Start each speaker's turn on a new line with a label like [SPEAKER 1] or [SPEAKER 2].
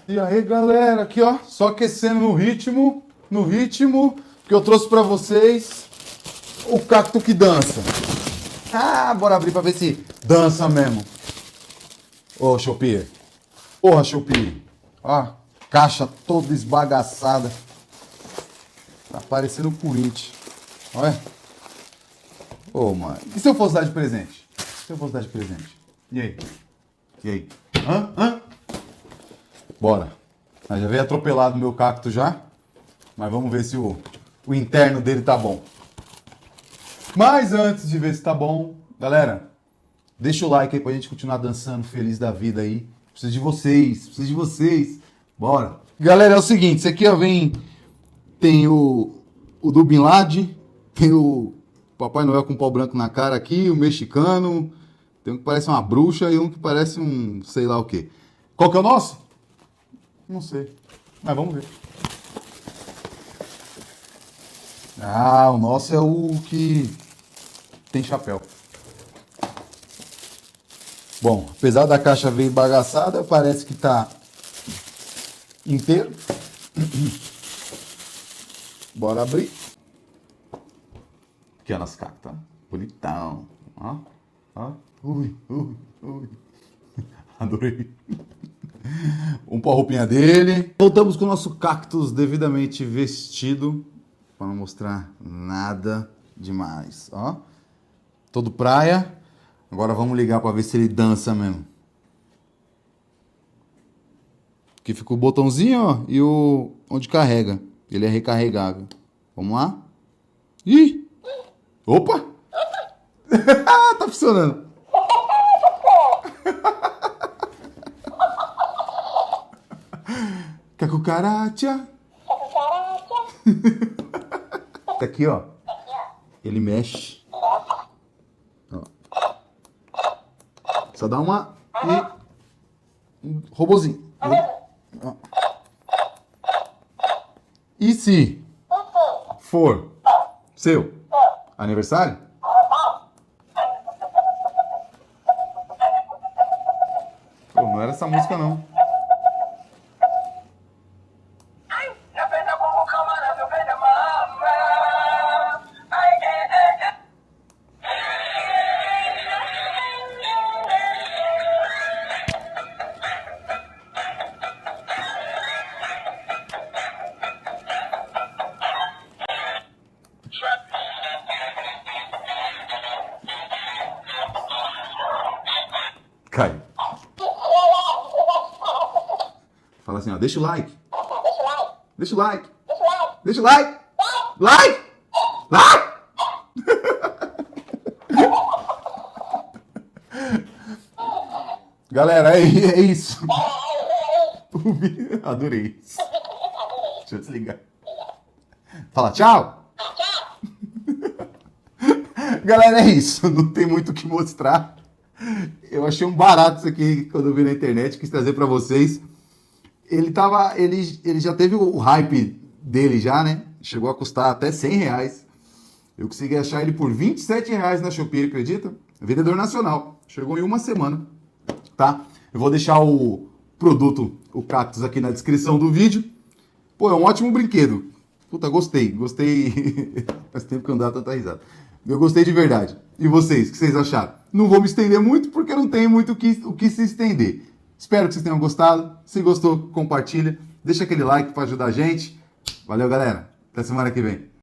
[SPEAKER 1] E aí, galera, aqui ó, só aquecendo no ritmo que eu trouxe pra vocês o cacto que dança. Ah, bora abrir pra ver se dança mesmo. Ô, Shopee. Porra, Shopee. Ó, caixa toda esbagaçada. Tá parecendo o Corinthians. Olha. Ô, mano. E se eu fosse dar de presente? Se eu fosse dar de presente? E aí? E aí? Hã? Bora. Já veio atropelado o meu cacto já. Mas vamos ver se o interno dele tá bom. Mas antes de ver se tá bom, galera, deixa o like aí pra gente continuar dançando feliz da vida aí. Preciso de vocês. Bora. Galera, é o seguinte, isso aqui ó, tem o do Bin Laden, tem o Papai Noel com pau branco na cara aqui, o mexicano, tem um que parece uma bruxa e um que parece um sei lá o quê. Qual que é o nosso? Não sei, mas vamos ver. Ah, o nosso é o que tem chapéu. Bom, apesar da caixa vir bagaçada, parece que tá inteiro. Bora abrir. Aqui é o nosso cacto, tá? Bonitão. Ó. Ui. Adorei. Um pó roupinha dele. Voltamos com o nosso cactus devidamente vestido. Para não mostrar nada demais, ó. Todo praia. Agora vamos ligar para ver se ele dança mesmo. Aqui fica o botãozinho, ó, e o onde carrega. Ele é recarregável. Vamos lá? Ih! Opa! Tá funcionando. Que cucaracha. Aqui, ó. Ele mexe. Ó. Só dá uma e robozinho. Ó. E se for seu aniversário? Pô, não era essa música não. Cai. Fala assim, ó, deixa o like. Deixa o like. Deixa o like. Like! Like! Galera, é isso. Adorei isso. Deixa eu desligar. Fala tchau. Galera, é isso. Não tem muito o que mostrar. Eu achei um barato isso aqui quando eu vi na internet, quis trazer pra vocês. Ele já teve o hype dele já, né? Chegou a custar até R$100. Eu consegui achar ele por R$27 na Shopee, acredita? Vendedor nacional. Chegou em uma semana, tá? Eu vou deixar o produto, o cactus aqui na descrição do vídeo. Pô, é um ótimo brinquedo. Puta, gostei. Faz tempo que eu não dava tanta risada. Eu gostei de verdade. E vocês, o que vocês acharam? Não vou me estender muito, porque não tem muito o que se estender. Espero que vocês tenham gostado. Se gostou, compartilha. Deixa aquele like para ajudar a gente. Valeu, galera. Até semana que vem.